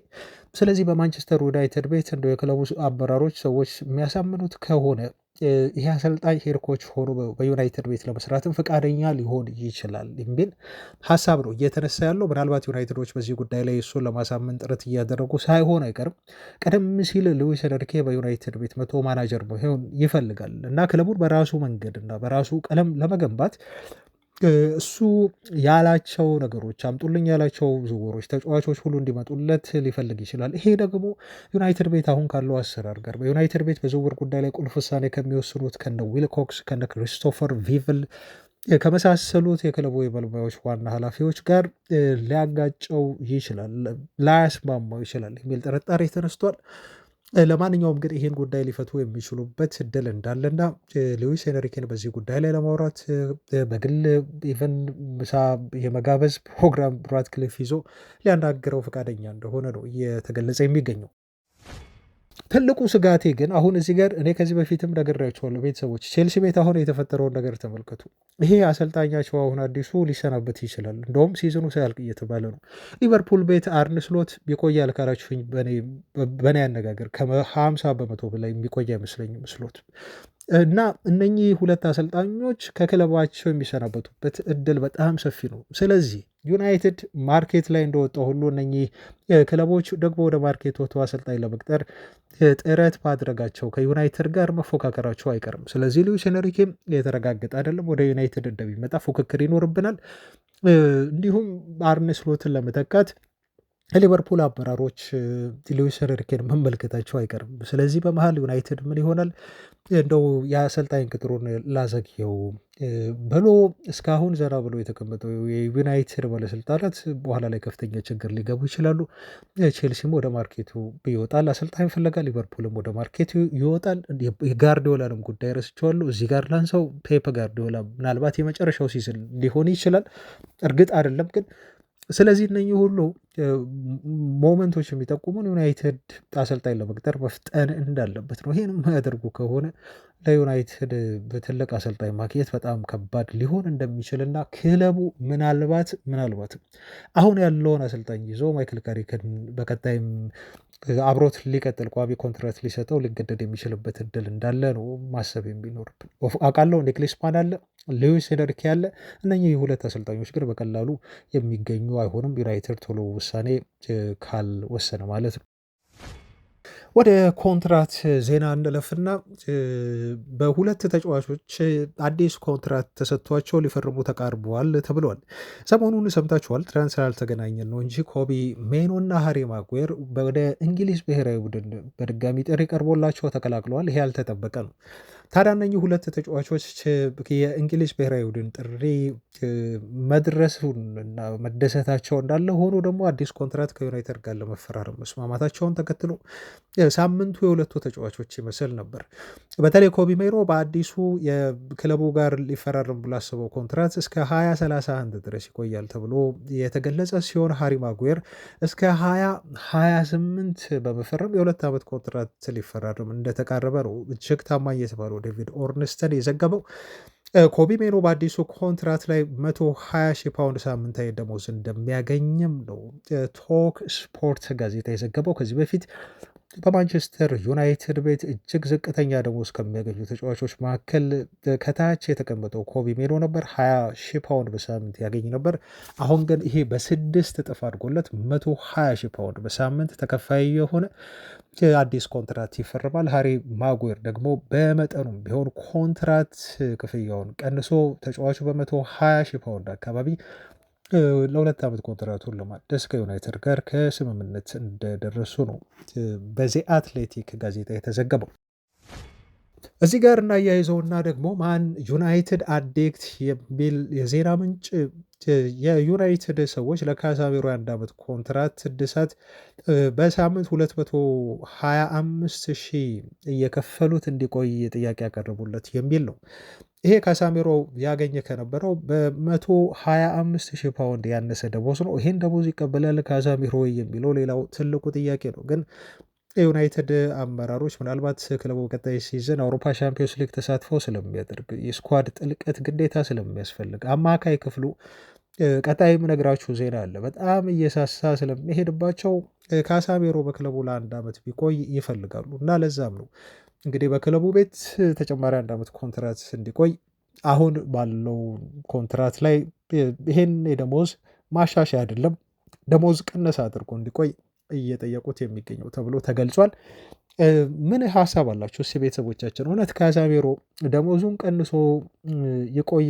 ስለዚህ በማንቸስተር ዩናይትድ ቤት እንደው የክለቡ አመራሮች ሰዎች የሚያሳምኑት ከሆነ ይሄ አሰልጣኝ ሄድ ኮች ሆኖ በዩናይትድ ቤት ለመስራትም ፈቃደኛ ሊሆን ይችላል የሚል ሀሳብ ነው እየተነሳ ያለው። ምናልባት ዩናይትዶች በዚህ ጉዳይ ላይ እሱን ለማሳመን ጥረት እያደረጉ ሳይሆን አይቀርም። ቀደም ሲል ሉዊስ ሄንሪኬ በዩናይትድ ቤት መቶ ማናጀር መሆን ይፈልጋል እና ክለቡን በራሱ መንገድ እና በራሱ ቀለም ለመገንባት እሱ ያላቸው ነገሮች አምጡልኝ ያላቸው ዝውውሮች፣ ተጫዋቾች ሁሉ እንዲመጡለት ሊፈልግ ይችላል። ይሄ ደግሞ ዩናይትድ ቤት አሁን ካለው አሰራር ጋር በዩናይትድ ቤት በዝውውር ጉዳይ ላይ ቁልፍ ውሳኔ ከሚወስኑት ከነ ዊልኮክስ ከነ ክሪስቶፈር ቪቭል ከመሳሰሉት የክለቡ የመልማዮች ዋና ኃላፊዎች ጋር ሊያጋጨው ይችላል፣ ላያስማማው ይችላል የሚል ጥርጣሬ ተነስቷል። ለማንኛውም ግን ይህን ጉዳይ ሊፈቱ የሚችሉበት እድል እንዳለና ሉዊስ ሄንሪኬን በዚህ ጉዳይ ላይ ለማውራት በግል ኢቨን ምሳ የመጋበዝ ፕሮግራም ራትክሊፍ ይዞ ሊያናግረው ፈቃደኛ እንደሆነ ነው እየተገለጸ የሚገኘው። ትልቁ ስጋቴ ግን አሁን እዚህ ጋር እኔ ከዚህ በፊትም ነግሬያቸዋለሁ ቤተሰቦች፣ ቼልሲ ቤት አሁን የተፈጠረውን ነገር ተመልከቱ። ይሄ አሰልጣኛቸው አሁን አዲሱ ሊሰናበት ይችላል፣ እንደውም ሲዝኑ ሳያልቅ እየተባለ ነው። ሊቨርፑል ቤት አርነ ስሎት ቢቆያል ካላችሁኝ በእኔ አነጋገር ከ50 በመቶ በላይ የሚቆይ አይመስለኝም ስሎት እና እነኚህ ሁለት አሰልጣኞች ከክለባቸው የሚሰናበቱበት እድል በጣም ሰፊ ነው። ስለዚህ ዩናይትድ ማርኬት ላይ እንደወጣው ሁሉ እነኚህ ክለቦች ደግሞ ወደ ማርኬት ወጥቶ አሰልጣኝ ለመቅጠር ጥረት ማድረጋቸው ከዩናይትድ ጋር መፎካከራቸው አይቀርም። ስለዚህ ሉዊስ ሄንሪኬም የተረጋገጠ አይደለም ወደ ዩናይትድ እንደሚመጣ ፉክክር ይኖርብናል። እንዲሁም አርነ ስሎትን ለመተካት ሊቨርፑል አመራሮች ሉዊስ ሄንሪኬን መመልከታቸው አይቀርም። ስለዚህ በመሀል ዩናይትድ ምን ይሆናል እንደው የአሰልጣኝ ቅጥሩን ላዘግየው ብሎ እስካሁን ዘና ብሎ የተቀመጠው የዩናይትድ ባለስልጣናት በኋላ ላይ ከፍተኛ ችግር ሊገቡ ይችላሉ። ቼልሲም ወደ ማርኬቱ ይወጣል፣ አሰልጣኝ ፍለጋ፣ ሊቨርፑልም ወደ ማርኬቱ ይወጣል። የጋርዲዮላንም ጉዳይ ረስቸዋለሁ እዚህ ጋር ላንሳው። ፔፕ ጋርዲዮላ ምናልባት የመጨረሻው ሲዝን ሊሆን ይችላል፣ እርግጥ አይደለም ግን ስለዚህ እነኚህ ሁሉ ሞመንቶች የሚጠቁሙን ዩናይትድ አሰልጣኝ ለመቅጠር መፍጠን እንዳለበት ነው። ይህን የማያደርጉ ከሆነ ለዩናይትድ በትልቅ አሰልጣኝ ማግኘት በጣም ከባድ ሊሆን እንደሚችልና ክለቡ ምናልባት አሁን ያለውን አሰልጣኝ ይዞ ማይክል ካሪክን በቀጣይም አብሮት ሊቀጥል ቋሚ ኮንትራት ሊሰጠው ሊገደድ የሚችልበት እድል እንዳለ ነው ማሰብ የሚኖርብን። አውቃለሁ ኒክላስ ፓን አለ፣ ሉዊስ ሄንሪኬ ያለ እነኚህ የሁለት አሰልጣኞች ግን በቀላሉ የሚገኙ አይሆንም። ዩናይትድ ቶሎ ውሳኔ ካልወሰነ ማለት ነው። ወደ ኮንትራት ዜና እንለፍና በሁለት ተጫዋቾች አዲስ ኮንትራት ተሰጥቷቸው ሊፈርሙ ተቃርበዋል ተብሏል። ሰሞኑን ሰምታችኋል፣ ትናንት ስላልተገናኘን ነው እንጂ ኮቢ ሜኖ እና ሃሪ ማጉዌር ወደ እንግሊዝ ብሔራዊ ቡድን በድጋሚ ጥሪ ቀርቦላቸው ተቀላቅለዋል። ይሄ ያልተጠበቀ ነው። ታዲያ እነኚህ ሁለት ተጫዋቾች የእንግሊዝ ብሔራዊ ቡድን ጥሪ መድረሱን እና መደሰታቸው እንዳለ ሆኖ ደግሞ አዲስ ኮንትራት ከዩናይትድ ጋር ለመፈራረም መስማማታቸውን ተከትሎ ሳምንቱ የሁለቱ ተጫዋቾች ይመስል ነበር። በተለይ ኮቢ ሜኖ በአዲሱ የክለቡ ጋር ሊፈራረም ብሎ አስበው ኮንትራት እስከ 2031 ድረስ ይቆያል ተብሎ የተገለጸ ሲሆን ሃሪ ማጉዌር እስከ 2028 በመፈረም የሁለት ዓመት ኮንትራት ሊፈራረም እንደተቃረበ ነው እጅግ ታማኝ የተባለው ዴቪድ ኦርንስተን የዘገበው። ኮቢ ሜኖ በአዲሱ ኮንትራት ላይ 120 ሺህ ፓውንድ ሳምንታዊ ደሞዝ እንደሚያገኝም ነው ቶክ ስፖርት ጋዜጣ የዘገበው። ከዚህ በፊት በማንቸስተር ዩናይትድ ቤት እጅግ ዝቅተኛ ደሞዝ ከሚያገኙ ተጫዋቾች መካከል ከታች የተቀመጠው ኮቢ ሜኖ ነበር። 20 ሺህ ፓውንድ በሳምንት ያገኝ ነበር። አሁን ግን ይሄ በ6 እጥፍ አድጎለት 120 ሺህ ፓውንድ በሳምንት ተከፋይ የሆነ አዲስ ኮንትራት ይፈርማል። ሃሪ ማጉዌር ደግሞ በመጠኑም ቢሆን ኮንትራት ክፍያውን ቀንሶ ተጫዋቹ በ120 ሺህ ፓውንድ አካባቢ ለሁለት ዓመት ኮንትራቱን ለማደስ ከዩናይትድ ጋር ከስምምነት እንደደረሱ ነው በዚ አትሌቲክ ጋዜጣ የተዘገበው። እዚህ ጋር እናያይዘውና ደግሞ ማን ዩናይትድ አዲክት የሚል የዜና ምንጭ የዩናይትድ ሰዎች ለካዛሚሮ የአንድ ዓመት ኮንትራት እድሳት በሳምንት 225 ሺህ እየከፈሉት እንዲቆይ ጥያቄ ያቀረቡለት የሚል ነው። ይሄ ካሳሚሮ ያገኘ ከነበረው በ125 ሺህ ፓውንድ ያነሰ ደሞዝ ነው። ይሄን ደሞዝ ይቀበላል ካሳሚሮ የሚለው ሌላው ትልቁ ጥያቄ ነው። ግን የዩናይትድ አመራሮች ምናልባት ክለቡ በቀጣይ ሲዝን አውሮፓ ሻምፒዮንስ ሊግ ተሳትፎ ስለሚያደርግ የስኳድ ጥልቀት ግዴታ ስለሚያስፈልግ አማካይ ክፍሉ ቀጣይ የምነግራችሁ ዜና አለ በጣም እየሳሳ ስለሚሄድባቸው ካሳሜሮ በክለቡ ለአንድ ዓመት ቢቆይ ይፈልጋሉ እና ለዛም ነው እንግዲህ በክለቡ ቤት ተጨማሪ አንድ ዓመት ኮንትራት እንዲቆይ አሁን ባለው ኮንትራት ላይ ይሄን የደሞዝ ማሻሻያ አይደለም ደሞዝ ቅነሳ አድርጎ እንዲቆይ እየጠየቁት የሚገኘው ተብሎ ተገልጿል። ምን ሀሳብ አላችሁ እስኪ ቤተሰቦቻችን? እውነት ካዛሜሮ ደሞዙን ቀንሶ ይቆይ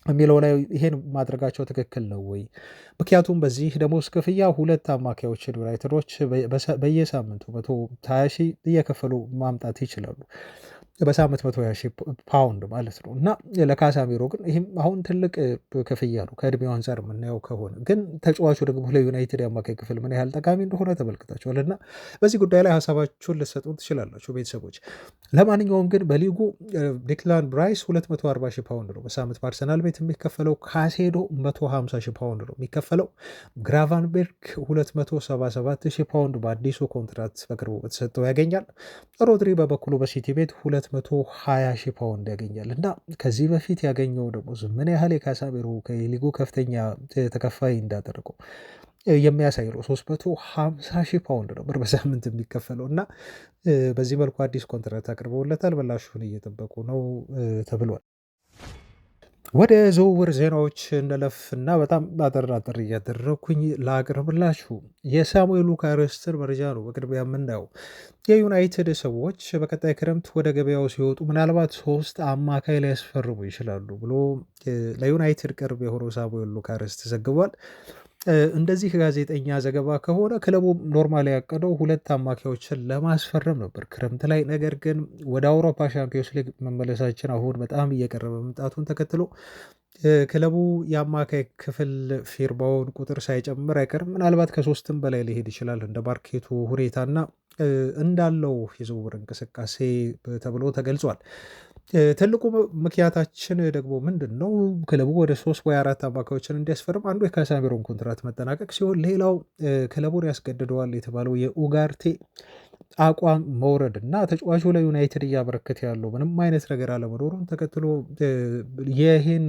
የሚለው ላይ ይሄን ማድረጋቸው ትክክል ነው ወይ? ምክንያቱም በዚህ ደሞዝ ክፍያ ሁለት አማካዮችን ዩናይትዶች በየሳምንቱ 120 ሺህ እየከፈሉ ማምጣት ይችላሉ። በሳምንት 120 ሺህ ፓውንድ ማለት ነው እና ለካሳሚሮ ግን ይህም አሁን ትልቅ ክፍያ ነው ከእድሜው አንጻር የምናየው ከሆነ ግን ተጫዋቹ ደግሞ ለዩናይትድ የአማካይ ክፍል ምን ያህል ጠቃሚ እንደሆነ ተመልክታችኋል እና በዚህ ጉዳይ ላይ ሀሳባችሁን ልትሰጡን ትችላላችሁ ቤተሰቦች። ለማንኛውም ግን በሊጉ ዲክላን ብራይስ 240 ሺህ ፓውንድ ነው በሳምንት በአርሰናል ቤት የሚከፈለው። ካሴዶ 150 ሺህ ፓውንድ ነው የሚከፈለው። ግራቫንቤርግ 277 ሺህ ፓውንድ በአዲሱ ኮንትራት በቅርቡ በተሰጠው ያገኛል። ሮድሪ በበኩሉ በሲቲ ቤት 220 ሺህ ፓውንድ ያገኛል እና ከዚህ በፊት ያገኘው ደሞዝ ምን ያህል የካሳሜሮ ከሊጉ ከፍተኛ ተከፋይ እንዳደረገው የሚያሳይ ነው። 350 ሺህ ፓውንድ ነበር በሳምንት የሚከፈለው እና በዚህ መልኩ አዲስ ኮንትራት አቅርበውለታል። ምላሹን እየጠበቁ ነው ተብሏል። ወደ ዝውውር ዜናዎች እንለፍና በጣም አጠር እያደረግኩኝ ላቅርብላችሁ የሳሙኤል ሉካረስትን መረጃ ነው በቅድሚያ የምናየው። የዩናይትድ ሰዎች በቀጣይ ክረምት ወደ ገበያው ሲወጡ ምናልባት 3 አማካይ ሊያስፈርሙ ይችላሉ ብሎ ለዩናይትድ ቅርብ የሆነው ሳሙኤል ሉካረስት ዘግቧል። እንደዚህ ጋዜጠኛ ዘገባ ከሆነ ክለቡ ኖርማል ያቀደው 2 አማካዮችን ለማስፈረም ነበር ክረምት ላይ። ነገር ግን ወደ አውሮፓ ሻምፒዮንስ ሊግ መመለሳችን አሁን በጣም እየቀረበ መምጣቱን ተከትሎ ክለቡ የአማካይ ክፍል ፊርማውን ቁጥር ሳይጨምር አይቀርም። ምናልባት ከ3ም በላይ ሊሄድ ይችላል እንደ ማርኬቱ ሁኔታና እንዳለው የዝውውር እንቅስቃሴ ተብሎ ተገልጿል። ትልቁ ምክንያታችን ደግሞ ምንድን ነው? ክለቡ ወደ 3 ወይ 4 አማካዮችን እንዲያስፈርም አንዱ የካሳሜሮን ኮንትራት መጠናቀቅ ሲሆን ሌላው ክለቡን ያስገድደዋል የተባለው የኡጋርቴ አቋም መውረድ እና ተጫዋቹ ለዩናይትድ እያበረከተ ያለው ምንም አይነት ነገር አለመኖሩን ተከትሎ ይህን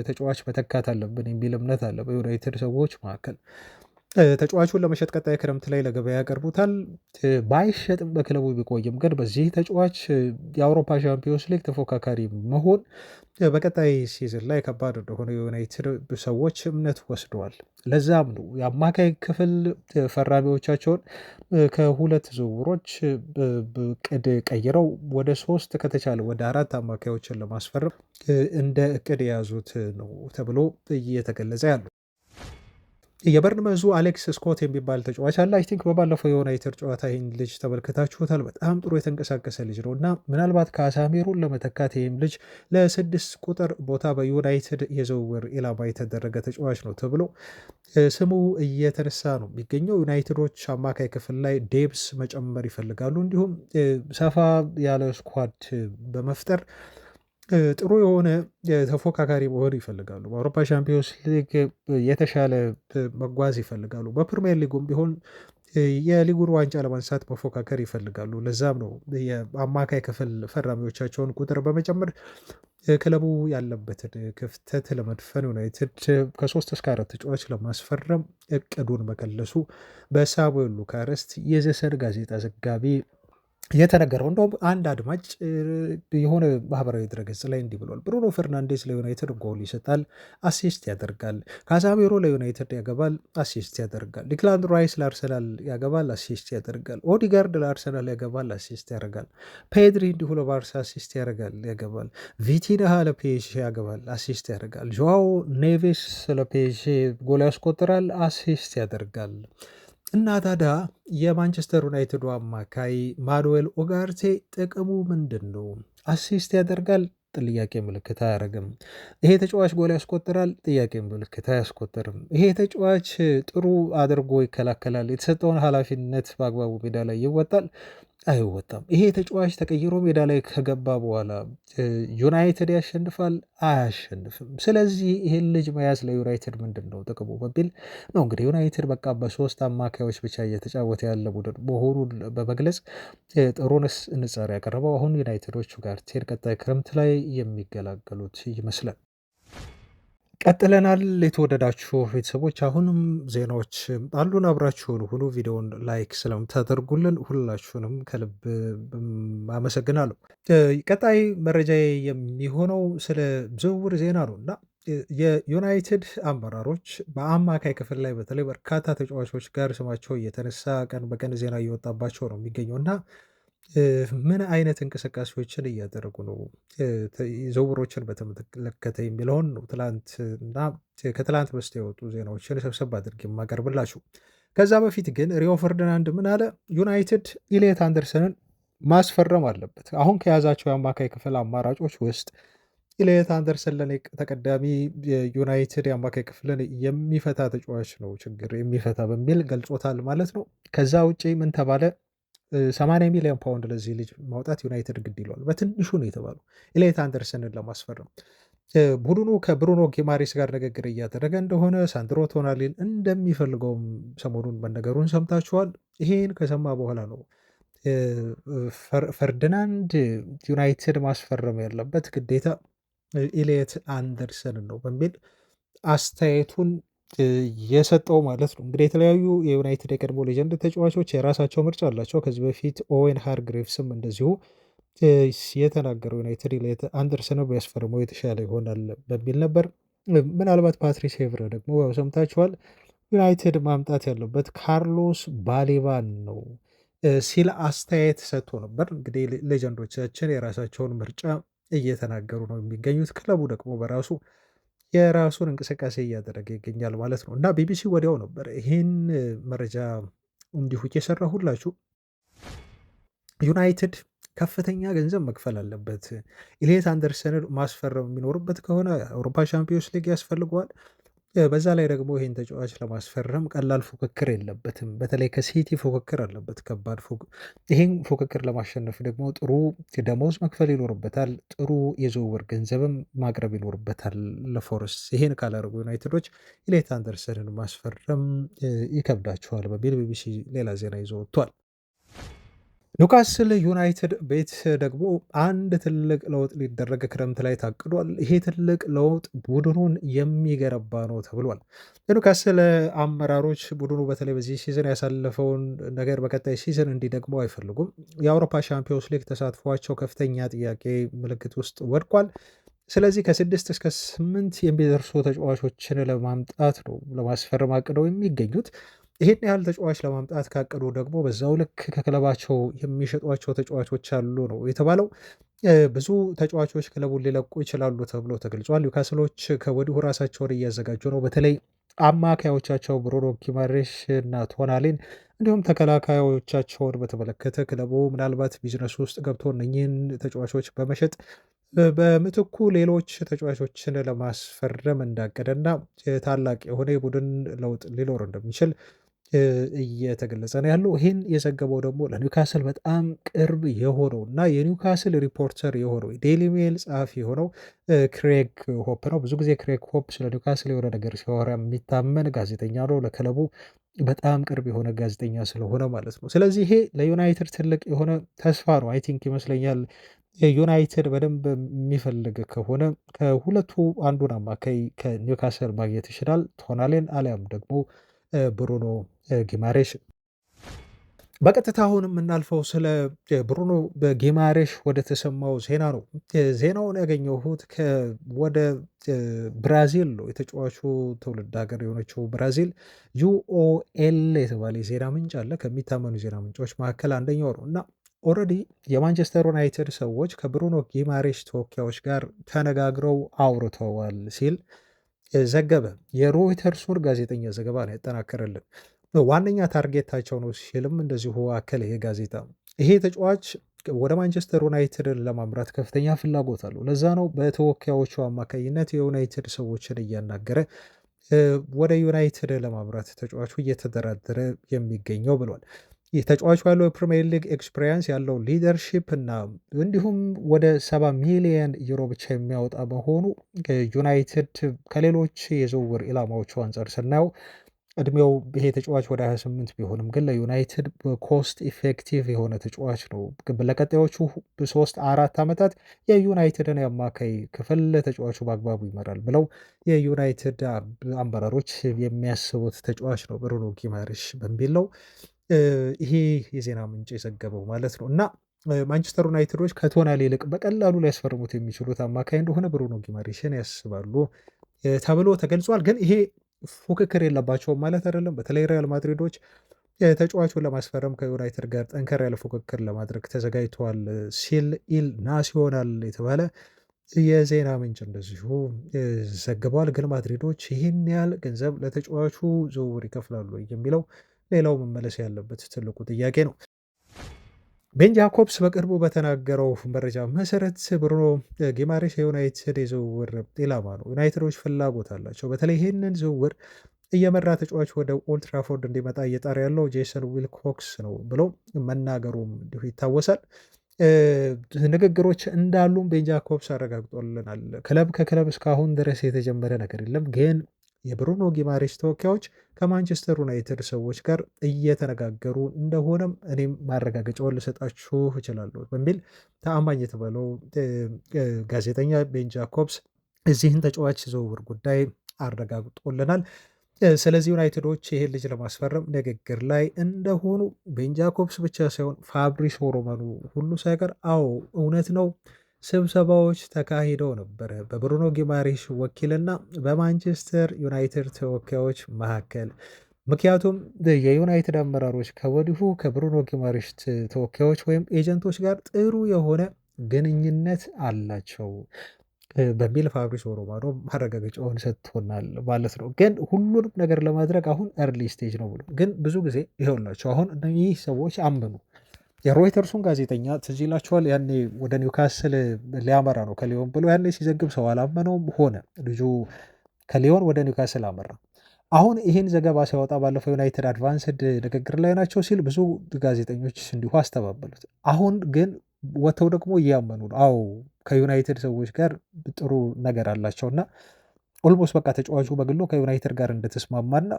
ተጫዋች መተካት አለብን የሚል እምነት አለ በዩናይትድ ሰዎች መካከል። ተጫዋቹን ለመሸጥ ቀጣይ ክረምት ላይ ለገበያ ያቀርቡታል። ባይሸጥም በክለቡ ቢቆይም ግን በዚህ ተጫዋች የአውሮፓ ሻምፒዮንስ ሊግ ተፎካካሪ መሆን በቀጣይ ሲዝን ላይ ከባድ እንደሆነ የዩናይትድ ሰዎች እምነት ወስደዋል። ለዛም ነው የአማካይ ክፍል ፈራሚዎቻቸውን ከ2 ዝውውሮች ቅድ ቀይረው ወደ 3 ከተቻለ ወደ 4 አማካዮችን ለማስፈረም እንደ እቅድ የያዙት ነው ተብሎ እየተገለጸ ያሉ። የበርንመዙ አሌክስ ስኮት የሚባል ተጫዋች አለ። አይ ቲንክ በባለፈው የዩናይትድ ጨዋታ ይህን ልጅ ተመልክታችሁታል። በጣም ጥሩ የተንቀሳቀሰ ልጅ ነው እና ምናልባት ካሳሜሩን ለመተካት ይህም ልጅ ለ6 ቁጥር ቦታ በዩናይትድ የዝውውር ኢላማ የተደረገ ተጫዋች ነው ተብሎ ስሙ እየተነሳ ነው የሚገኘው። ዩናይትዶች አማካይ ክፍል ላይ ዴብስ መጨመር ይፈልጋሉ። እንዲሁም ሰፋ ያለ ስኳድ በመፍጠር ጥሩ የሆነ ተፎካካሪ መሆን ይፈልጋሉ። በአውሮፓ ሻምፒዮንስ ሊግ የተሻለ መጓዝ ይፈልጋሉ። በፕሪሚየር ሊጉም ቢሆን የሊጉን ዋንጫ ለማንሳት መፎካከር ይፈልጋሉ። ለዛም ነው የአማካይ ክፍል ፈራሚዎቻቸውን ቁጥር በመጨመር ክለቡ ያለበትን ክፍተት ለመድፈን ዩናይትድ ከ3 እስከ 4 ተጫዋች ለማስፈረም እቅዱን መከለሱ በሳሙኤል ሉካረስት የዘሰን ጋዜጣ ዘጋቢ የተነገረው። እንደውም አንድ አድማጭ የሆነ ማህበራዊ ድረገጽ ላይ እንዲህ ብሏል። ብሩኖ ፈርናንዴስ ለዩናይትድ ጎል ይሰጣል፣ አሲስት ያደርጋል። ካዛሜሮ ለዩናይትድ ያገባል፣ አሲስት ያደርጋል። ዲክላን ራይስ ለአርሰናል ያገባል፣ አሲስት ያደርጋል። ኦዲጋርድ ለአርሰናል ያገባል፣ አሲስት ያደርጋል። ፔድሪ እንዲሁ ለባርሳ አሲስት ያደርጋል ያገባል። ቪቲናሃ ለፔዥ ያገባል፣ አሲስት ያደርጋል። ጆዋው ኔቬስ ለፔዥ ጎል ያስቆጥራል፣ አሲስት ያደርጋል። እና ታዲያ የማንቸስተር ዩናይትዱ አማካይ ማኑኤል ኡጋርቴ ጥቅሙ ምንድን ነው? አሲስት ያደርጋል? ጥያቄ ምልክት አያደርግም። ይሄ ተጫዋች ጎል ያስቆጥራል? ጥያቄ ምልክት አያስቆጥርም። ይሄ ተጫዋች ጥሩ አድርጎ ይከላከላል? የተሰጠውን ኃላፊነት በአግባቡ ሜዳ ላይ ይወጣል? አይወጣም። ይሄ ተጫዋች ተቀይሮ ሜዳ ላይ ከገባ በኋላ ዩናይትድ ያሸንፋል? አያሸንፍም። ስለዚህ ይህን ልጅ መያዝ ለዩናይትድ ምንድን ነው ጥቅሙ በሚል ነው እንግዲህ ዩናይትድ በቃ በሶስት አማካዮች ብቻ እየተጫወተ ያለ ቡድን መሆኑን በመግለጽ ጥሩንስ ንጻሪ ያቀረበው አሁን ዩናይትዶቹ ጋር ቴድ ቀጣይ ክረምት ላይ የሚገላገሉት ይመስላል። ቀጥለናል። የተወደዳችሁ ቤተሰቦች አሁንም ዜናዎች አሉን። አብራችሁን ሁኑ። ቪዲዮውን ላይክ ስለምታደርጉልን ሁላችሁንም ከልብ አመሰግናለሁ። ቀጣይ መረጃ የሚሆነው ስለ ዝውውር ዜና ነው እና የዩናይትድ አመራሮች በአማካይ ክፍል ላይ በተለይ በርካታ ተጫዋቾች ጋር ስማቸው እየተነሳ ቀን በቀን ዜና እየወጣባቸው ነው የሚገኘው እና ምን አይነት እንቅስቃሴዎችን እያደረጉ ነው ዝውውሮችን በተመለከተ የሚለውን ነው ትላንት እና ከትላንት በስቲያ የወጡ ዜናዎችን ሰብሰብ አድርጌ የማቀርብላችሁ። ከዛ በፊት ግን ሪዮ ፈርዲናንድ ምን አለ? ዩናይትድ ኢሊየት አንደርሰንን ማስፈረም አለበት። አሁን ከያዛቸው የአማካይ ክፍል አማራጮች ውስጥ ኢሊየት አንደርሰን ለኔ ተቀዳሚ የዩናይትድ የአማካይ ክፍልን የሚፈታ ተጫዋች ነው ችግር የሚፈታ በሚል ገልጾታል ማለት ነው። ከዛ ውጪ ምን ተባለ? 80 ሚሊዮን ፓውንድ ለዚህ ልጅ ማውጣት ዩናይትድ ግድ ይለዋል። በትንሹ ነው የተባለው ኤሌት አንደርሰንን ለማስፈረም። ቡድኑ ከብሩኖ ጊማሬስ ጋር ንግግር እያደረገ እንደሆነ ሳንድሮ ቶናሊን እንደሚፈልገውም ሰሞኑን መነገሩን ሰምታችኋል። ይሄን ከሰማ በኋላ ነው ፈርዲናንድ ዩናይትድ ማስፈረም ያለበት ግዴታ ኢሌት አንደርሰንን ነው በሚል አስተያየቱን የሰጠው ማለት ነው። እንግዲህ የተለያዩ የዩናይትድ የቀድሞ ሌጀንድ ተጫዋቾች የራሳቸው ምርጫ አላቸው። ከዚህ በፊት ኦዌን ሃርግሬቭስም እንደዚሁ የተናገረው ዩናይትድ ኢሊየት አንደርሰን ቢያስፈርመው የተሻለ ይሆናል በሚል ነበር። ምናልባት ፓትሪስ ኤቭራ ደግሞ ሰምታችኋል፣ ዩናይትድ ማምጣት ያለበት ካርሎስ ባሌባን ነው ሲል አስተያየት ሰጥቶ ነበር። እንግዲህ ሌጀንዶቻችን የራሳቸውን ምርጫ እየተናገሩ ነው የሚገኙት። ክለቡ ደግሞ በራሱ የራሱን እንቅስቃሴ እያደረገ ይገኛል ማለት ነው እና ቢቢሲ ወዲያው ነበር ይህን መረጃ እንዲሁ እየሰራ ሁላችሁ ዩናይትድ ከፍተኛ ገንዘብ መክፈል አለበት። ኢሊየት አንደርሰንን ማስፈረም የሚኖርበት ከሆነ አውሮፓ ሻምፒዮንስ ሊግ ያስፈልገዋል። በዛ ላይ ደግሞ ይህን ተጫዋች ለማስፈረም ቀላል ፉክክር የለበትም። በተለይ ከሲቲ ፉክክር አለበት፣ ከባድ ይህን ፉክክር ለማሸነፍ ደግሞ ጥሩ ደሞዝ መክፈል ይኖርበታል። ጥሩ የዝውውር ገንዘብም ማቅረብ ይኖርበታል ለፎረስት። ይሄን ካላደረጉ ዩናይትዶች ኢሊየት አንደርሰንን ማስፈረም ይከብዳቸዋል በሚል ቢቢሲ ሌላ ዜና ይዞ ወጥቷል። ኒውካስል ዩናይትድ ቤት ደግሞ አንድ ትልቅ ለውጥ ሊደረግ ክረምት ላይ ታቅዷል። ይሄ ትልቅ ለውጥ ቡድኑን የሚገነባ ነው ተብሏል። የኒውካስል አመራሮች ቡድኑ በተለይ በዚህ ሲዝን ያሳለፈውን ነገር በቀጣይ ሲዝን እንዲደግሙ አይፈልጉም። የአውሮፓ ሻምፒዮንስ ሊግ ተሳትፏቸው ከፍተኛ ጥያቄ ምልክት ውስጥ ወድቋል። ስለዚህ ከ6 እስከ 8 የሚደርሱ ተጫዋቾችን ለማምጣት ነው ለማስፈረም አቅደው የሚገኙት። ይህን ያህል ተጫዋች ለማምጣት ካቀዱ ደግሞ በዛው ልክ ከክለባቸው የሚሸጧቸው ተጫዋቾች አሉ ነው የተባለው። ብዙ ተጫዋቾች ክለቡን ሊለቁ ይችላሉ ተብሎ ተገልጿል። ኒውካስሎች ከወዲሁ ራሳቸውን እያዘጋጁ ነው። በተለይ አማካዮቻቸው ብሩኖ ጊማሬሽ እና ቶናሊን እንዲሁም ተከላካዮቻቸውን በተመለከተ ክለቡ ምናልባት ቢዝነስ ውስጥ ገብቶ እነኚህን ተጫዋቾች በመሸጥ በምትኩ ሌሎች ተጫዋቾችን ለማስፈረም እንዳቀደና ታላቅ የሆነ የቡድን ለውጥ ሊኖር እንደሚችል እየተገለጸ ነው ያለው። ይህን የዘገበው ደግሞ ለኒውካስል በጣም ቅርብ የሆነው እና የኒውካስል ሪፖርተር የሆነው ዴይሊ ሜል ጸሐፊ የሆነው ክሬግ ሆፕ ነው። ብዙ ጊዜ ክሬግ ሆፕ ስለ ኒውካስል የሆነ ነገር ሲያወራ የሚታመን ጋዜጠኛ ነው። ለክለቡ በጣም ቅርብ የሆነ ጋዜጠኛ ስለሆነ ማለት ነው። ስለዚህ ይሄ ለዩናይትድ ትልቅ የሆነ ተስፋ ነው። አይ ቲንክ ይመስለኛል ዩናይትድ በደንብ የሚፈልግ ከሆነ ከሁለቱ አንዱን አማካይ ከኒውካስል ማግኘት ይችላል። ቶናሌን አሊያም ደግሞ ብሩኖ ጊማሬሽ። በቀጥታ አሁን የምናልፈው ስለ ብሩኖ ጊማሬሽ ወደ ተሰማው ዜና ነው። ዜናውን ያገኘሁት ወደ ብራዚል ነው። የተጫዋቹ ትውልድ ሀገር የሆነችው ብራዚል ዩኦኤል የተባለ የዜና ምንጭ አለ። ከሚታመኑ ዜና ምንጮች መካከል አንደኛው ነው እና ኦልሬዲ የማንቸስተር ዩናይትድ ሰዎች ከብሩኖ ጊማሬሽ ተወካዮች ጋር ተነጋግረው አውርተዋል ሲል ዘገበ። የሮይተርሱን ጋዜጠኛ ዘገባ ነው ያጠናከረልን። ዋነኛ ታርጌታቸው ነው ሲልም እንደዚሁ አከለ ይሄ ጋዜጣ። ይሄ ተጫዋች ወደ ማንቸስተር ዩናይትድን ለማምራት ከፍተኛ ፍላጎት አለው። ለዛ ነው በተወካዮቹ አማካኝነት የዩናይትድ ሰዎችን እያናገረ ወደ ዩናይትድ ለማምራት ተጫዋቹ እየተደራደረ የሚገኘው ብሏል። ይህ ተጫዋቹ ያለው የፕሪሚየር ሊግ ኤክስፔሪያንስ ያለው ሊደርሺፕ እና እንዲሁም ወደ 70 ሚሊየን ዩሮ ብቻ የሚያወጣ በሆኑ ዩናይትድ ከሌሎች የዝውውር ኢላማዎቹ አንጻር ስናየው እድሜው ይሄ ተጫዋች ወደ 28 ቢሆንም ግን ለዩናይትድ ኮስት ኢፌክቲቭ የሆነ ተጫዋች ነው። ለቀጣዮቹ 3-4 ዓመታት የዩናይትድን የአማካይ ክፍል ተጫዋቹ በአግባቡ ይመራል ብለው የዩናይትድ አመራሮች የሚያስቡት ተጫዋች ነው ብሩኖ ጊማሬሽ በሚል ነው ይሄ የዜና ምንጭ የዘገበው ማለት ነው። እና ማንቸስተር ዩናይትዶች ከቶናሊ ይልቅ በቀላሉ ሊያስፈርሙት የሚችሉት አማካይ እንደሆነ ብሩኖ ጊማሬሽን ያስባሉ ተብሎ ተገልጿል። ግን ይሄ ፉክክር የለባቸውም ማለት አይደለም። በተለይ ሪያል ማድሪዶች ተጫዋቹን ለማስፈረም ከዩናይትድ ጋር ጠንከር ያለ ፉክክር ለማድረግ ተዘጋጅተዋል ሲል ኢል ናሲዮናል የተባለ የዜና ምንጭ እንደዚሁ ዘግቧል። ግን ማድሪዶች ይህን ያህል ገንዘብ ለተጫዋቹ ዝውውር ይከፍላሉ የሚለው ሌላው መመለስ ያለበት ትልቁ ጥያቄ ነው። ቤን ጃኮብስ በቅርቡ በተናገረው መረጃ መሰረት ብሩኖ ጊማሬሽ የዩናይትድ የዝውውር ኢላማ ነው። ዩናይትዶች ፍላጎት አላቸው። በተለይ ይህንን ዝውውር እየመራ ተጫዋች ወደ ኦልድ ትራፎርድ እንዲመጣ እየጣረ ያለው ጄሰን ዊልኮክስ ነው ብሎ መናገሩም እንዲሁ ይታወሳል። ንግግሮች እንዳሉም ቤን ጃኮብስ አረጋግጦልናል። ክለብ ከክለብ እስካሁን ድረስ የተጀመረ ነገር የለም፣ ግን የብሩኖ ጊማሬሽ ተወካዮች ከማንቸስተር ዩናይትድ ሰዎች ጋር እየተነጋገሩ እንደሆነም እኔም ማረጋገጫውን ልሰጣችሁ እችላለሁ በሚል ተአማኝ የተባለው ጋዜጠኛ ቤን ጃኮብስ እዚህን ተጫዋች ዝውውር ጉዳይ አረጋግጦልናል። ስለዚህ ዩናይትዶች ይሄን ልጅ ለማስፈረም ንግግር ላይ እንደሆኑ ቤን ጃኮብስ ብቻ ሳይሆን ፋብሪሶ ሮማኖ ሁሉ ሳይቀር አዎ እውነት ነው ስብሰባዎች ተካሂደው ነበረ በብሩኖ ጊማሬሽ ወኪልና በማንቸስተር ዩናይትድ ተወካዮች መካከል። ምክንያቱም የዩናይትድ አመራሮች ከወዲሁ ከብሩኖ ጊማሬሽ ተወካዮች ወይም ኤጀንቶች ጋር ጥሩ የሆነ ግንኙነት አላቸው በሚል ፋብሪዞ ሮማኖ ማረጋገጫውን ሰጥቶናል ማለት ነው። ግን ሁሉንም ነገር ለማድረግ አሁን ኤርሊ ስቴጅ ነው ብሎ ግን ብዙ ጊዜ ይኸውላቸው አሁን እነዚህ ሰዎች አመኑ። የሮይተርሱን ጋዜጠኛ ትዝ ይላችኋል። ያኔ ወደ ኒውካስል ሊያመራ ነው ከሊዮን ብሎ ያኔ ሲዘግብ ሰው አላመነውም። ሆነ ልጁ ከሊዮን ወደ ኒውካስል አመራ። አሁን ይህን ዘገባ ሲያወጣ ባለፈው ዩናይትድ አድቫንስድ ንግግር ላይ ናቸው ሲል ብዙ ጋዜጠኞች እንዲሁ አስተባበሉት። አሁን ግን ወጥተው ደግሞ እያመኑ ነው። አዎ ከዩናይትድ ሰዎች ጋር ጥሩ ነገር አላቸውና ኦልሞስት በቃ ተጫዋቹ በግሎ ከዩናይትድ ጋር እንደተስማማና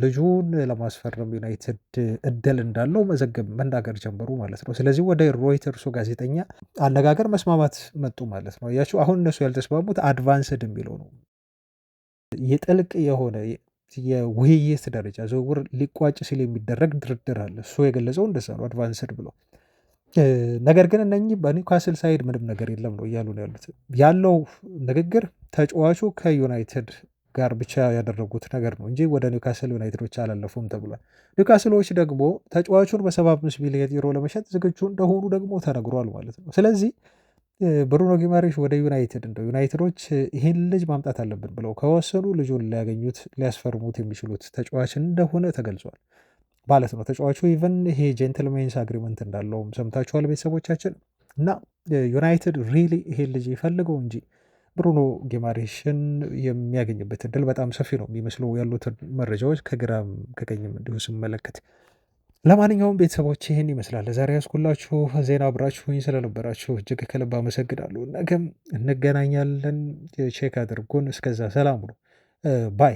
ልጁን ለማስፈረም ዩናይትድ እድል እንዳለው መናገር ጀመሩ ማለት ነው። ስለዚህ ወደ ሮይተርሱ ጋዜጠኛ አነጋገር መስማማት መጡ ማለት ነው። ያቸው አሁን እነሱ ያልተስማሙት አድቫንስድ የሚለው ነው። የጥልቅ የሆነ የውይይት ደረጃ ዝውውር ሊቋጭ ሲል የሚደረግ ድርድር አለ። እሱ የገለጸው እንደዛ ነው አድቫንስድ ብሎ። ነገር ግን እነኚህ በኒውካስል ሳይድ ምንም ነገር የለም ነው እያሉ ነው ያሉት። ያለው ንግግር ተጫዋቹ ከዩናይትድ ጋር ብቻ ያደረጉት ነገር ነው እንጂ ወደ ኒውካስል ዩናይትዶች አላለፉም ተብሏል። ኒውካስሎች ደግሞ ተጫዋቹን በ75 ሚሊዮን ዩሮ ለመሸጥ ዝግጁ እንደሆኑ ደግሞ ተነግሯል ማለት ነው። ስለዚህ ብሩኖ ጊማሬሽ ወደ ዩናይትድ እንደው ዩናይትዶች ይህን ልጅ ማምጣት አለብን ብለው ከወሰኑ ልጁን ሊያገኙት ሊያስፈርሙት የሚችሉት ተጫዋች እንደሆነ ተገልጿል ማለት ነው። ተጫዋቹ ኢቨን ይሄ ጄንትልሜንስ አግሪመንት እንዳለውም ሰምታችኋል ቤተሰቦቻችን። እና ዩናይትድ ሪሊ ይሄን ልጅ ይፈልገው እንጂ ብሩኖ ጊማሬሽን የሚያገኝበት እድል በጣም ሰፊ ነው የሚመስሉ ያሉትን መረጃዎች ከግራም ከቀኝም እንዲሁ ስመለከት። ለማንኛውም ቤተሰቦች ይህን ይመስላል ዛሬ ያስኩላችሁ ዜና። አብራችሁኝ ስለነበራችሁ እጅግ ከልብ አመሰግናለሁ። ነገም እንገናኛለን። ቼክ አድርጉን። እስከዛ ሰላም ነው ባይ